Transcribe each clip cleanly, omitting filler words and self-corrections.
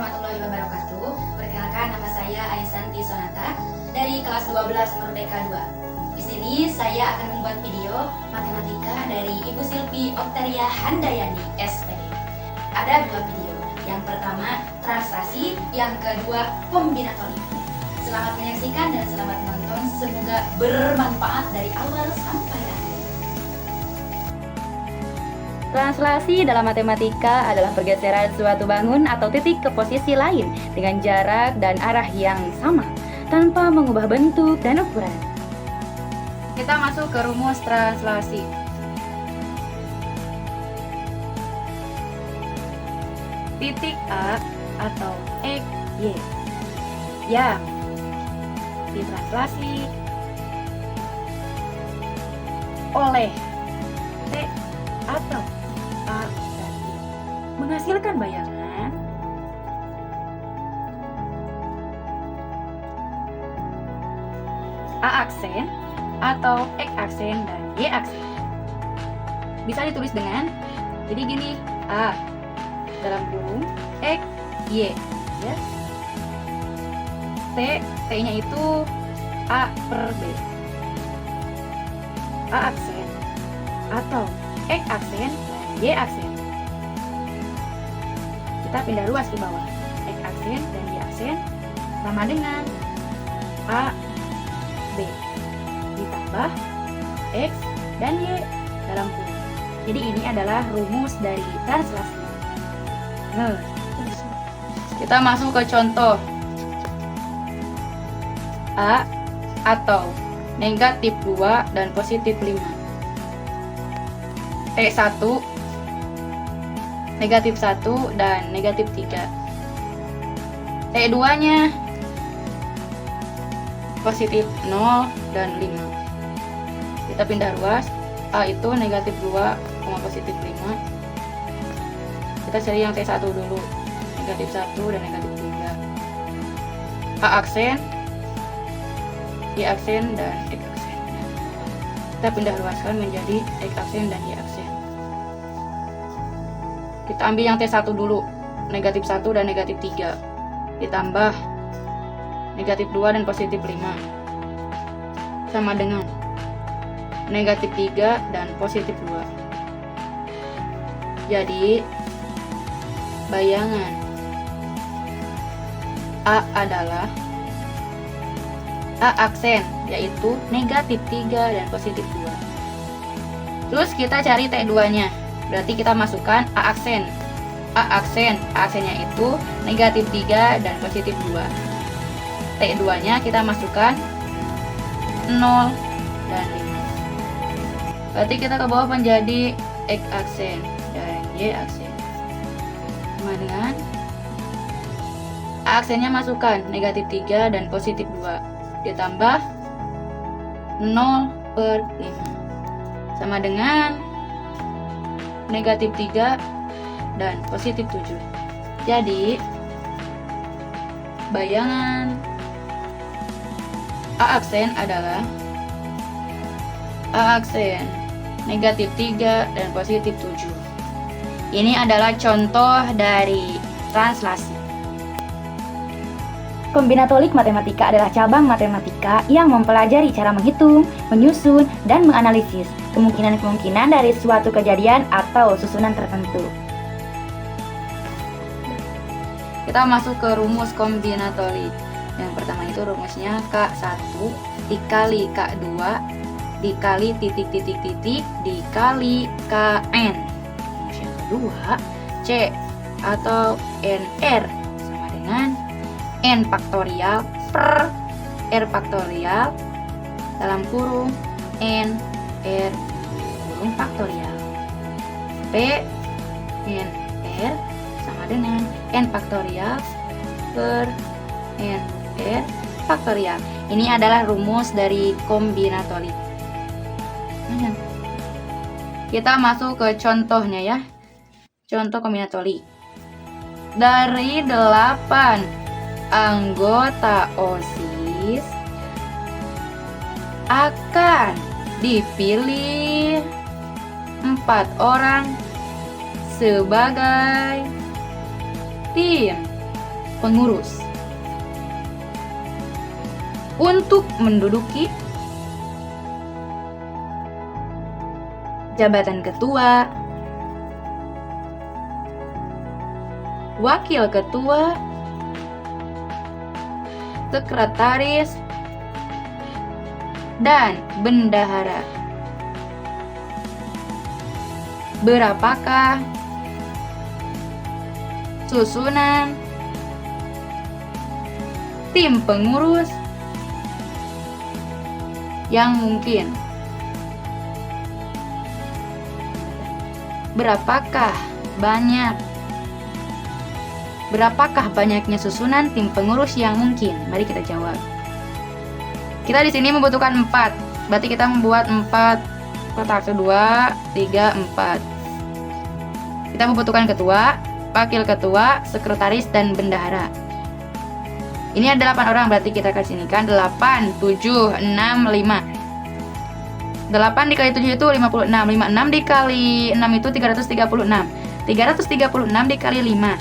warahmatullahi wabarakatuh. Perkenalkan, nama saya Aisanti Sonata dari kelas 12 Merdeka 2. Di sini saya akan membuat video matematika dari Ibu Silvi Oktaria Handayani, SPD. Ada dua video. Yang pertama translasi, yang kedua kombinatori. Selamat menyaksikan dan selamat menonton. Semoga bermanfaat dari awal sampai akhir. Translasi dalam matematika adalah pergeseran suatu bangun atau titik ke posisi lain dengan jarak dan arah yang sama, tanpa mengubah bentuk dan ukuran. Kita masuk ke rumus translasi. Titik A atau X, Y yang ditranslasi oleh T atau A dan Y menghasilkan bayangan A aksen atau X aksen dan Y aksen. Bisa ditulis dengan, jadi gini, A dalam kurung X, Y ya. T-nya itu A per B. A aksen atau X aksen dan Y aksen. Kita pindah ruas ke bawah. X aksen dan Y aksen sama dengan A, B ditambah X dan Y dalam kurung. Jadi ini adalah rumus dari translasi. Nah, kita masuk ke contoh. A atau negatif 2 dan positif 5. T1 negatif 1 dan negatif 3. T2 nya positif 0 dan 5. Kita pindah ruas. A itu negatif 2, positif 5. Kita cari yang T1 dulu, negatif 1 dan negatif 3. A aksen, Y aksen dan X aksen. Kita pindah ruaskan menjadi X aksen dan Y aksen. Kita ambil yang T1 dulu, negatif 1 dan negatif 3 ditambah negatif 2 dan positif 5 sama dengan negatif 3 dan positif 2. Jadi bayangan A adalah A aksen, yaitu negatif 3 dan positif 2. Terus kita cari T2 nya. Berarti kita masukkan A aksen. A aksennya itu negatif 3 dan positif 2. T2 nya kita masukkan 0 dan 5. Berarti kita ke bawah menjadi X aksen dan Y aksen. Sama dengan A aksennya masukkan negatif 3 dan positif 2 ditambah 0 per 5 sama dengan negatif 3 dan positif 7. Jadi bayangan A aksen adalah A aksen negatif 3 dan positif 7. Ini adalah contoh dari translasi. Kombinatorik matematika adalah cabang matematika yang mempelajari cara menghitung, menyusun, dan menganalisis kemungkinan-kemungkinan dari suatu kejadian atau susunan tertentu. Kita masuk ke rumus kombinatorik. Yang pertama itu rumusnya K1 dikali K2 dikali titik-titik-titik dikali Kn. Rumus yang kedua, C atau NR sama dengan N faktorial per R faktorial dalam kurung N R kurung faktorial. P N R sama dengan N faktorial per N R faktorial. Ini adalah rumus dari kombinatorik. Kita masuk ke contohnya ya. Contoh kombinatorik. Dari 8 anggota OSIS akan dipilih 4 orang sebagai tim pengurus. Untuk menduduki jabatan ketua, wakil ketua, sekretaris, dan bendahara. Berapakah susunan tim pengurus yang mungkin? Berapakah banyaknya susunan tim pengurus yang mungkin? Mari kita jawab. Kita di sini membutuhkan 4. Berarti kita membuat 4 kotak 2, 3, 4. Kita membutuhkan ketua, wakil ketua, sekretaris, dan bendahara. Ini ada 8 orang, berarti kita kasihkan 8, 7, 6, 5. 8 dikali 7 itu 56. 56 dikali 6 itu 336. 336 dikali 5.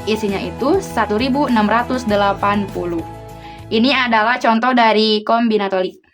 Isinya itu 1680. Ini adalah contoh dari kombinatori.